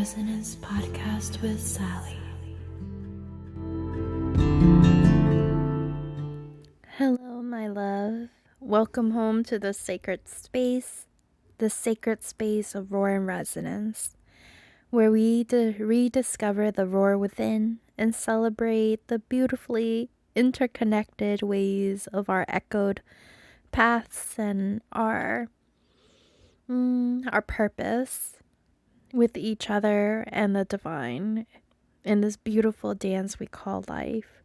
Resonance podcast with Sally. Hello, my love. Welcome home to the sacred space of roar and resonance, where we rediscover the roar within and celebrate the beautifully interconnected ways of our echoed paths and our purpose with each other and the divine in this beautiful dance we call life.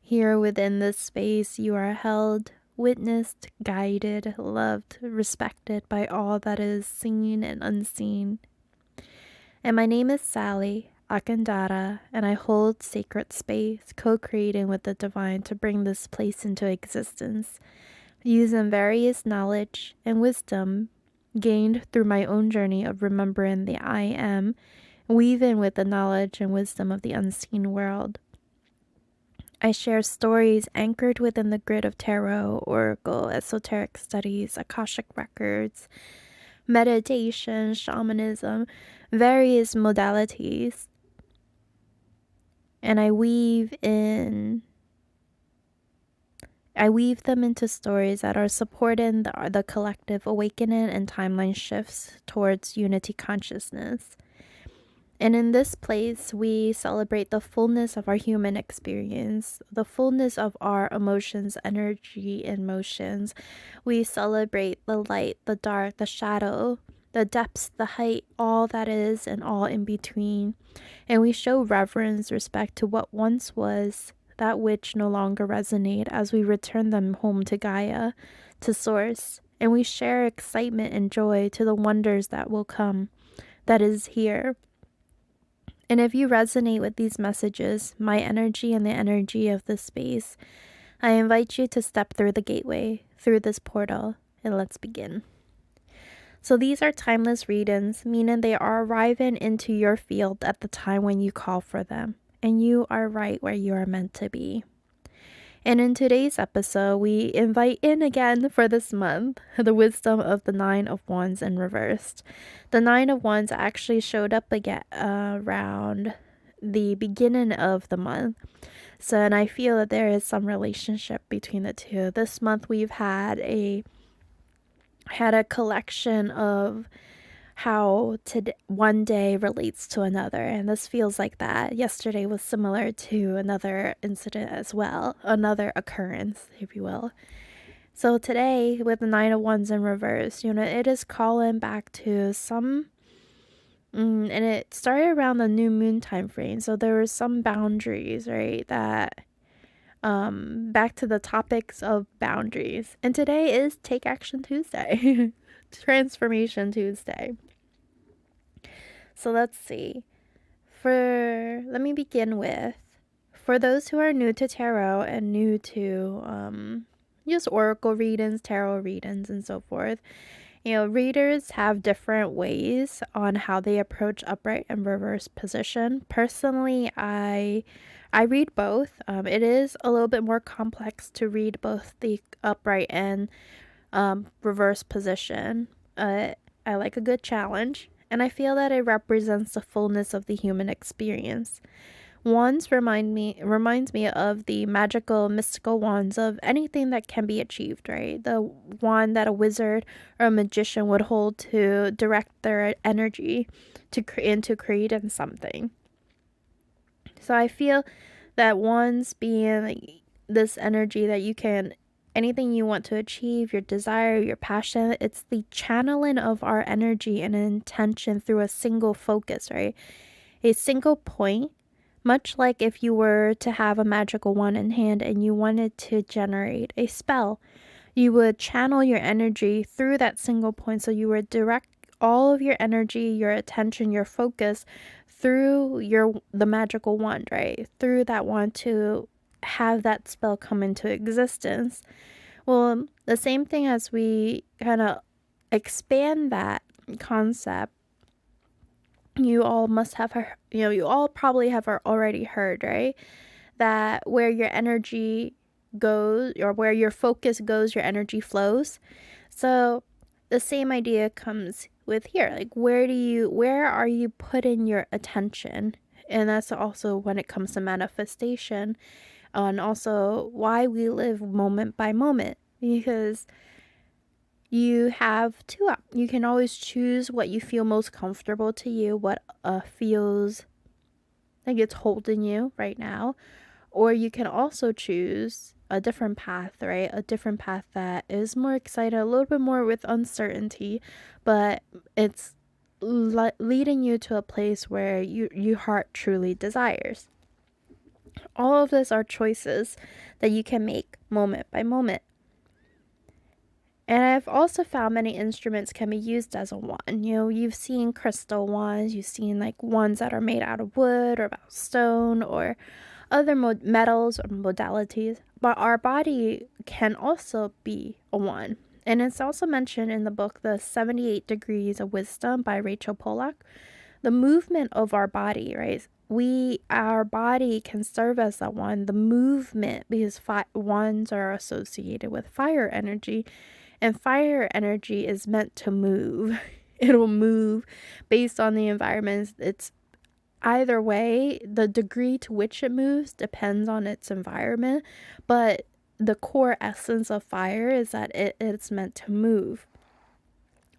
Here within this space, you are held, witnessed, guided, loved, respected by all that is seen and unseen. And my name is Sally Akandara, and I hold sacred space, co-creating with the divine to bring this place into existence, using various knowledge and wisdom gained through my own journey of remembering the I am, weaving with the knowledge and wisdom of the unseen world. I share stories anchored within the grid of tarot, oracle, esoteric studies, Akashic records, meditation, shamanism, various modalities. And I weave them into stories that are supporting the collective awakening and timeline shifts towards unity consciousness. And in this place, we celebrate the fullness of our human experience, the fullness of our emotions, energy, and motions. We celebrate the light, the dark, the shadow, the depths, the height, all that is, and all in between. And we show reverence, respect to what once was, that which no longer resonate, as we return them home to Gaia, to Source. And we share excitement and joy to the wonders that will come, that is here. And if you resonate with these messages, my energy and the energy of this space, I invite you to step through the gateway, through this portal, and let's begin. So these are timeless readings, meaning they are arriving into your field at the time when you call for them, and you are right where you are meant to be. And in today's episode, we invite in again for this month the wisdom of the Nine of Wands in reversed. The Nine of Wands actually showed up again around the beginning of the month. So, and I feel that there is some relationship between the two. This month we've had a collection of how one day relates to another, and this feels like that. Yesterday was similar to another incident as well, another occurrence, if you will. So today, with the Nine of Wands in reverse, it is calling back to some, and it started around the new moon time frame. So there were some boundaries, right? That back to the topics of boundaries, and today is Take Action Tuesday, Transformation Tuesday. So let's see. Let me begin with, for those who are new to tarot and new to just oracle readings, tarot readings, and so forth, readers have different ways on how they approach upright and reverse position. Personally, I read both. It is a little bit more complex to read both the upright and reverse position. I like a good challenge. And I feel that it represents the fullness of the human experience. Wands reminds me of the magical, mystical wands of anything that can be achieved, right? The wand that a wizard or a magician would hold to direct their energy into creating something. So I feel that wands being this energy that you can, anything you want to achieve, your desire, your passion, it's the channeling of our energy and intention through a single focus, right? A single point, much like if you were to have a magical wand in hand and you wanted to generate a spell, you would channel your energy through that single point. So you would direct all of your energy, your attention, your focus through the magical wand, right? Through that wand to have that spell come into existence. Well, the same thing as we kind of expand that concept, you all probably have already heard, right? That where your energy goes, or where your focus goes, your energy flows. So the same idea comes with here, like where are you putting your attention? And that's also when it comes to manifestation, and also why we live moment by moment, because you have you can always choose what you feel most comfortable to you, what feels like it's holding you right now. Or you can also choose a different path, right? A different path that is more exciting, a little bit more with uncertainty, but it's leading you to a place where your heart truly desires. All of this are choices that you can make moment by moment. And I've also found many instruments can be used as a wand. You've seen crystal wands, you've seen like ones that are made out of wood or about stone or other metals or modalities. But our body can also be a wand. And it's also mentioned in the book, The 78 Degrees of Wisdom by Rachel Pollack. The movement of our body, right? Our body can serve as that one. The movement, because wands are associated with fire energy. And fire energy is meant to move. It'll move based on the environment. It's either way, the degree to which it moves depends on its environment. But the core essence of fire is that it's meant to move.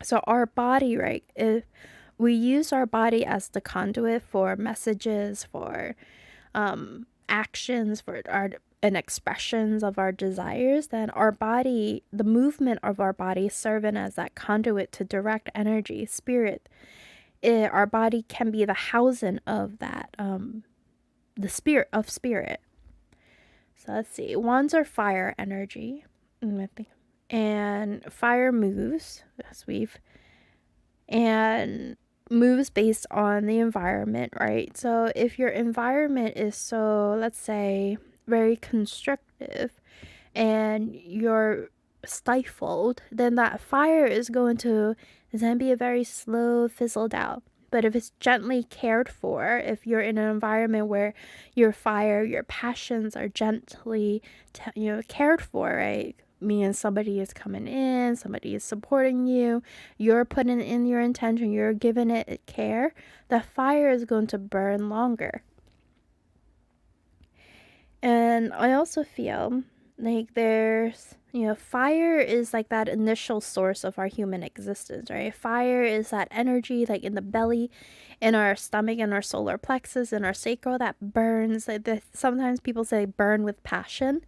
So our body, right? If we use our body as the conduit for messages, for actions, for our and expressions of our desires, then our body, the movement of our body, serving as that conduit to direct energy, spirit. Our body can be the housing of that, the spirit of spirit. So let's see. Wands are fire energy, and fire moves, as and moves based on the environment, right? So if your environment is so, let's say, very constrictive and you're stifled, then that fire is going to then be a very slow fizzled out. But if it's gently cared for, if you're in an environment where your fire, your passions are gently cared for, right? Meaning somebody is coming in, somebody is supporting you, you're putting in your intention, you're giving it care, the fire is going to burn longer. And I also feel like there's, fire is like that initial source of our human existence, right? Fire is that energy like in the belly, in our stomach, in our solar plexus, in our sacral that burns. Sometimes people say burn with passion.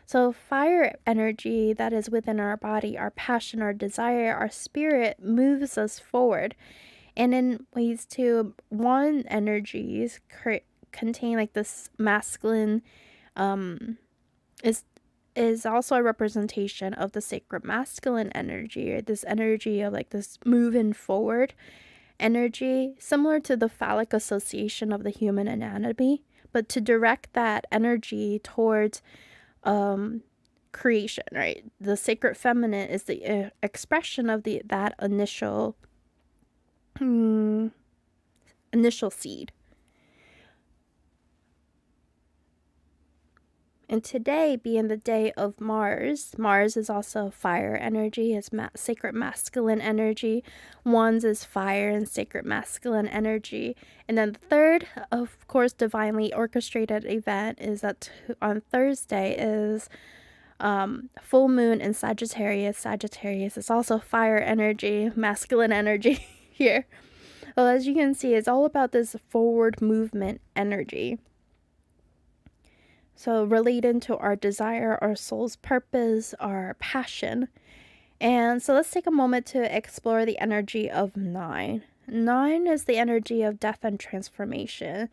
So fire energy that is within our body, our passion, our desire, our spirit moves us forward. And in ways to one energies contain like this masculine is also a representation of the sacred masculine energy, or this energy of like this moving forward energy, similar to the phallic association of the human anatomy, but to direct that energy towards creation, right? The sacred feminine is the expression of that initial seed. And today being the day of Mars, Mars is also fire energy, it's sacred masculine energy. Wands is fire and sacred masculine energy. And then the third, of course, divinely orchestrated event is that on Thursday is full moon in Sagittarius. Sagittarius is also fire energy, masculine energy here. Well, as you can see, it's all about this forward movement energy. So related to our desire, our soul's purpose, our passion. And so let's take a moment to explore the energy of 9. 9 is the energy of death and transformation.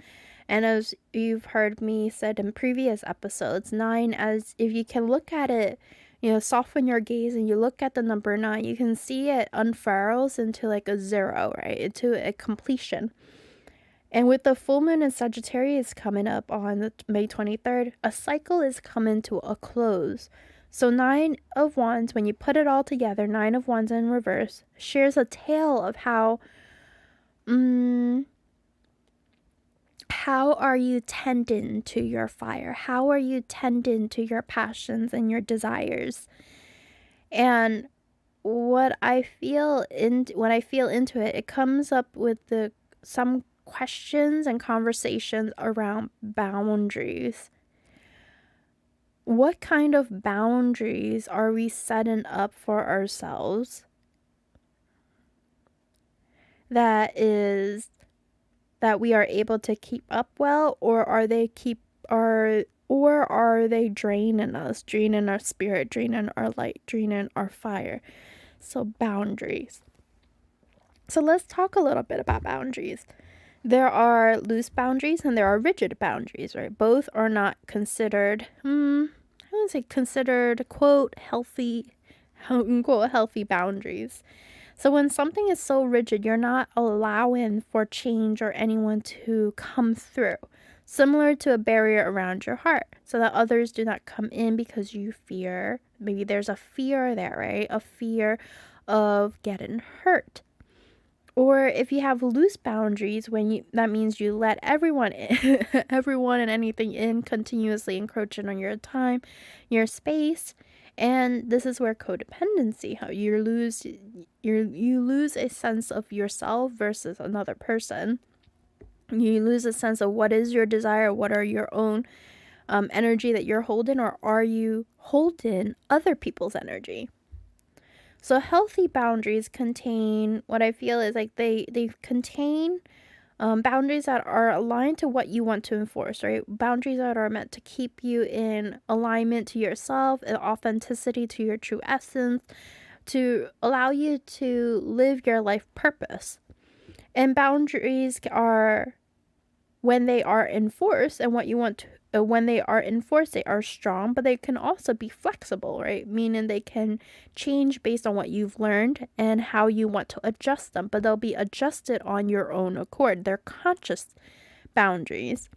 And as you've heard me said in previous episodes, 9, as if you can look at it, soften your gaze and you look at the number 9, you can see it unfurls into like a 0, right? Into a completion. And with the full moon in Sagittarius coming up on May 23rd, a cycle is coming to a close. So 9 of Wands, when you put it all together, 9 of Wands in reverse, shares a tale of how are you tending to your fire? How are you tending to your passions and your desires? And what I feel in when I feel into it, it comes up with some questions and conversations around boundaries. What kind of boundaries are we setting up for ourselves that we are able to keep up well, or are they draining us, draining our spirit, draining our light, draining our fire? So boundaries. So let's talk a little bit about boundaries. There are loose boundaries and there are rigid boundaries, right? Both are not considered, I wouldn't say considered, quote, healthy, unquote, healthy boundaries. So when something is so rigid, you're not allowing for change or anyone to come through. Similar to a barrier around your heart, so that others do not come in because you fear. Maybe there's a fear there, right? A fear of getting hurt. Or if you have loose boundaries, that means you let everyone in, everyone and anything in, continuously encroaching on your time, your space. And this is where codependency, how you lose a sense of yourself versus another person. You lose a sense of what is your desire, what are your own energy that you're holding, or are you holding other people's energy? So healthy boundaries contain what I feel is like they contain boundaries that are aligned to what you want to enforce, right? Boundaries that are meant to keep you in alignment to yourself and authenticity to your true essence, to allow you to live your life purpose. And boundaries are, when they are enforced and what you want to, when they are enforced, they are strong, but they can also be flexible, right? Meaning they can change based on what you've learned and how you want to adjust them, but they'll be adjusted on your own accord. They're conscious boundaries.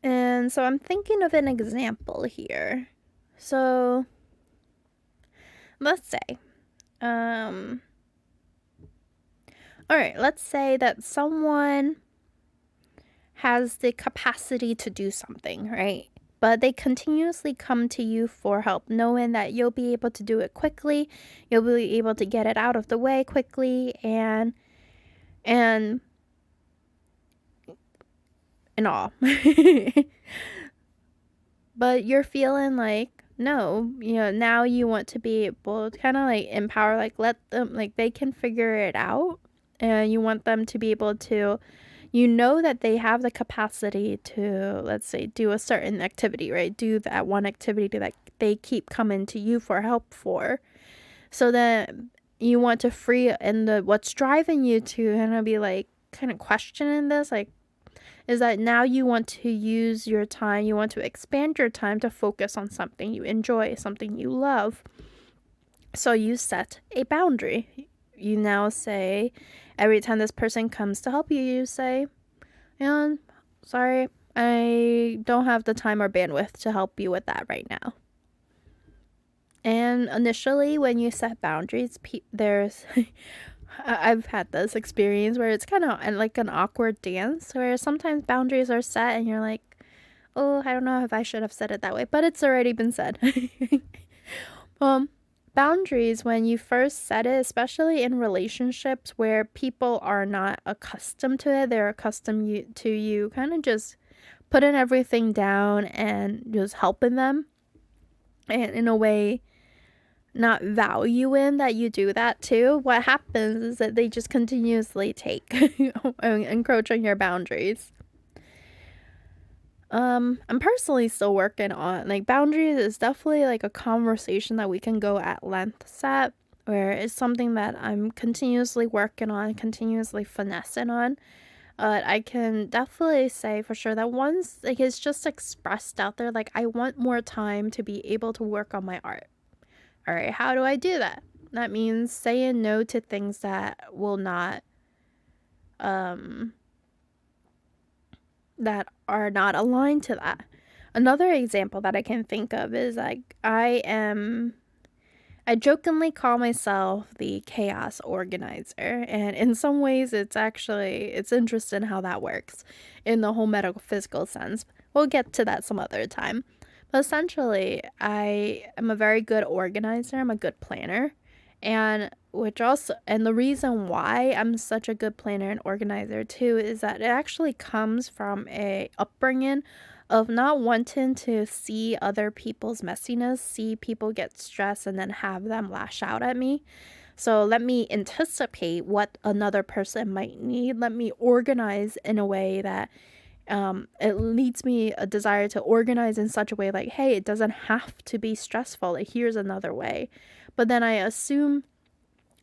And so I'm thinking of an example here. So let's say, all right, let's say that someone has the capacity to do something, right? But they continuously come to you for help, knowing that you'll be able to do it quickly, you'll be able to get it out of the way quickly, and all. But you're feeling like, no, now you want to be able to kind of like empower, like let them, like they can figure it out, and you want them to be able to, that they have the capacity to, let's say, do a certain activity, right? Do that one activity that they keep coming to you for help for. So then you want to free, and what's driving you to kind of be like, kind of questioning this, like, is that now you want to use your time, you want to expand your time to focus on something you enjoy, something you love. So you set a boundary. You now say, every time this person comes to help you, you say, sorry, I don't have the time or bandwidth to help you with that right now. And initially, when you set boundaries, there's I've had this experience where it's kind of like an awkward dance where sometimes boundaries are set and you're like, oh, I don't know if I should have said it that way, but it's already been said. Boundaries, when you first set it, especially in relationships where people are not accustomed to it, they're accustomed to you kind of just putting everything down and just helping them, and in a way not valuing that you do that too. What happens is that they just continuously encroach on your boundaries. I'm personally still working on, like, boundaries is definitely like a conversation that we can go at length at, where it's something that I'm continuously working on, continuously finessing on. I can definitely say for sure that once, like, it's just expressed out there, like, I want more time to be able to work on my art. All right, how do I do that? That means saying no to things that will not, that are not aligned to that. Another example that I can think of is like, I jokingly call myself the chaos organizer, and in some ways it's interesting how that works in the whole metaphysical sense. We'll get to that some other time. Essentially, I am a very good organizer. I'm a good planner. And the reason why I'm such a good planner and organizer too is that it actually comes from a upbringing of not wanting to see other people's messiness, see people get stressed and then have them lash out at me. So let me anticipate what another person might need. Let me organize in a way that it leads me a desire to organize in such a way like, hey, it doesn't have to be stressful. Like, here's another way. But then I assume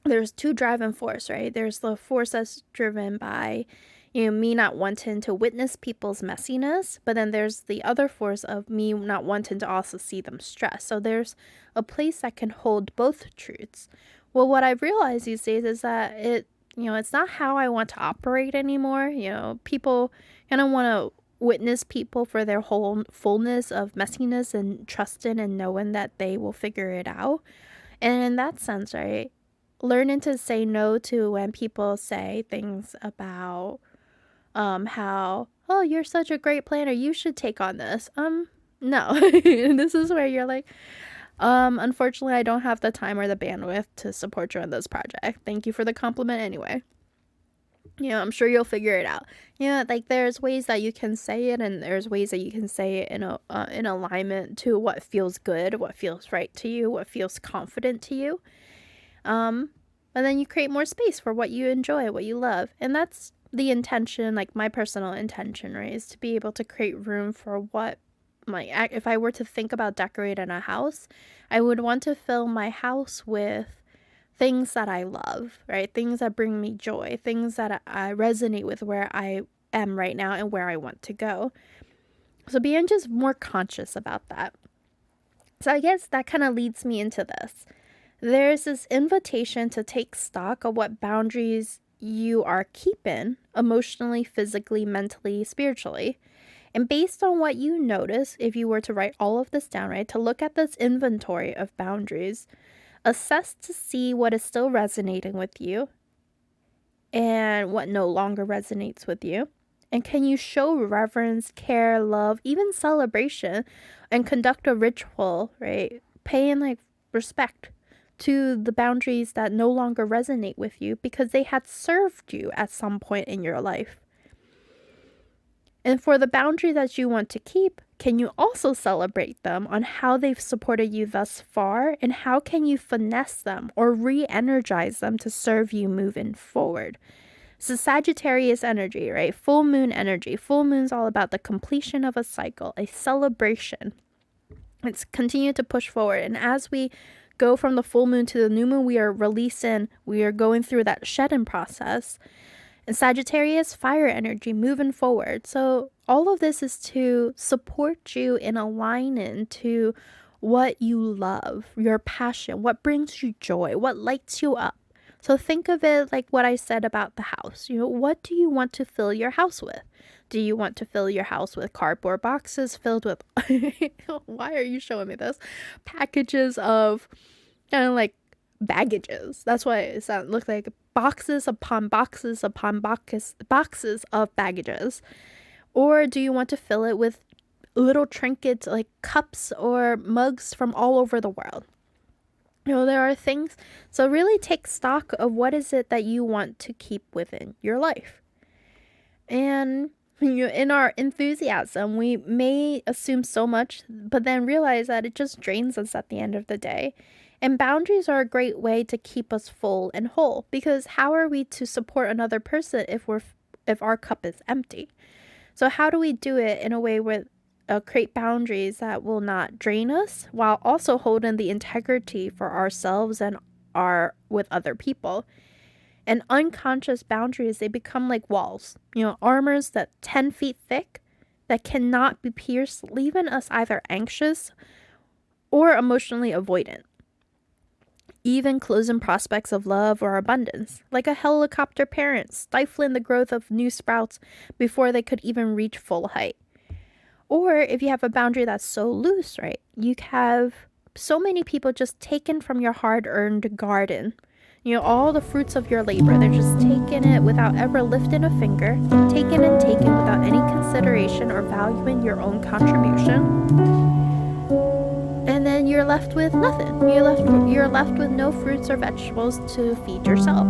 there's two driving force, right? There's the force that's driven by, me not wanting to witness people's messiness, but then there's the other force of me not wanting to also see them stress. So there's a place that can hold both truths. Well, what I've realized these days is that it's not how I want to operate anymore. People kind of want to witness people for their whole fullness of messiness and trusting and knowing that they will figure it out. And in that sense, right, learning to say no to when people say things about how, oh, you're such a great planner, you should take on this. No. This is where you're like, unfortunately, I don't have the time or the bandwidth to support you on this project. Thank you for the compliment anyway. I'm sure you'll figure it out. Like, there's ways that you can say it, and there's ways that you can say it in alignment to what feels good, what feels right to you, what feels confident to you. But then you create more space for what you enjoy, what you love. And that's the intention, like my personal intention, right, is to be able to create room for what if I were to think about decorating a house, I would want to fill my house with things that I love, right? Things that bring me joy, things that I resonate with where I am right now and where I want to go. So being just more conscious about that. So I guess that kind of leads me into this. There's this invitation to take stock of what boundaries you are keeping emotionally, physically, mentally, spiritually. And based on what you notice, if you were to write all of this down, right, to look at this inventory of boundaries, assess to see what is still resonating with you and what no longer resonates with you. And can you show reverence, care, love, even celebration, and conduct a ritual, right? Paying like respect to the boundaries that no longer resonate with you because they had served you at some point in your life. And for the boundaries that you want to keep, can you also celebrate them on how they've supported you thus far, and how can you finesse them or re-energize them to serve you moving forward? So Sagittarius energy, right? Full moon energy. Full moon's all about the completion of a cycle, a celebration. It's continue to push forward. And as we go from the full moon to the new moon, we are going through that shedding process. And Sagittarius, fire energy, moving forward. So all of this is to support you in aligning to what you love, your passion, what brings you joy, what lights you up. So think of it like what I said about the house. What do you want to fill your house with? Do you want to fill your house with cardboard boxes filled with, why are you showing me this? Packages of kind of like baggages. That's why it looked like boxes upon boxes upon boxes of baggages. Or do you want to fill it with little trinkets like cups or mugs from all over the world? There are things. So really take stock of what is it that you want to keep within your life. And in our enthusiasm, we may assume so much, but then realize that it just drains us at the end of the day. And boundaries are a great way to keep us full and whole, because how are we to support another person if our cup is empty? So how do we do it in a way where create boundaries that will not drain us while also holding the integrity for ourselves and with other people? And unconscious boundaries, they become like walls, armors that 10 feet thick that cannot be pierced, leaving us either anxious or emotionally avoidant, even closing prospects of love or abundance, like a helicopter parent stifling the growth of new sprouts before they could even reach full height. Or if you have a boundary that's so loose, right, you have so many people just taken from your hard-earned garden. All the fruits of your labor, they're just taking it without ever lifting a finger, taken and taken without any consideration or valuing your own contribution. you're left with nothing. You're left with no fruits or vegetables to feed yourself.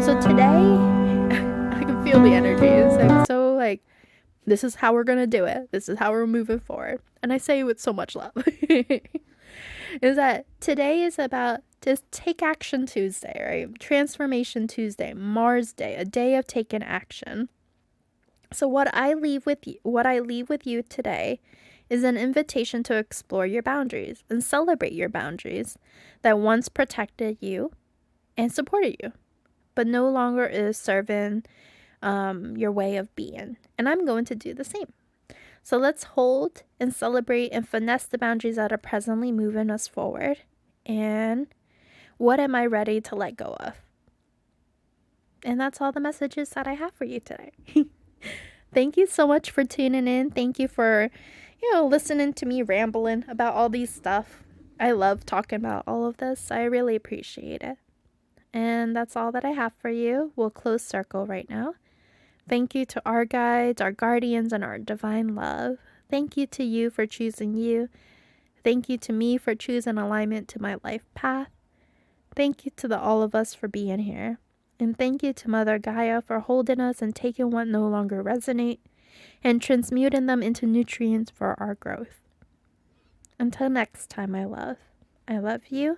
So today, I can feel the energy. It's like so like, this is how we're gonna do it. This is how we're moving forward. And I say it with so much love. Is that today is about just take action Tuesday, right? Transformation Tuesday, Mars Day, a day of taking action. So what I leave with you today is an invitation to explore your boundaries and celebrate your boundaries that once protected you and supported you, but no longer is serving your way of being. And I'm going to do the same. So let's hold and celebrate and finesse the boundaries that are presently moving us forward. And what am I ready to let go of? And that's all the messages that I have for you today. Thank you so much for tuning in. Thank you for, listening to me rambling about all these stuff. I love talking about all of this. I really appreciate it. And that's all that I have for you. We'll close circle right now. Thank you to our guides, our guardians, and our divine love. Thank you to you for choosing you. Thank you to me for choosing alignment to my life path. Thank you to all of us for being here. And thank you to Mother Gaia for holding us and taking what no longer resonate and transmuting them into nutrients for our growth. Until next time, I love you,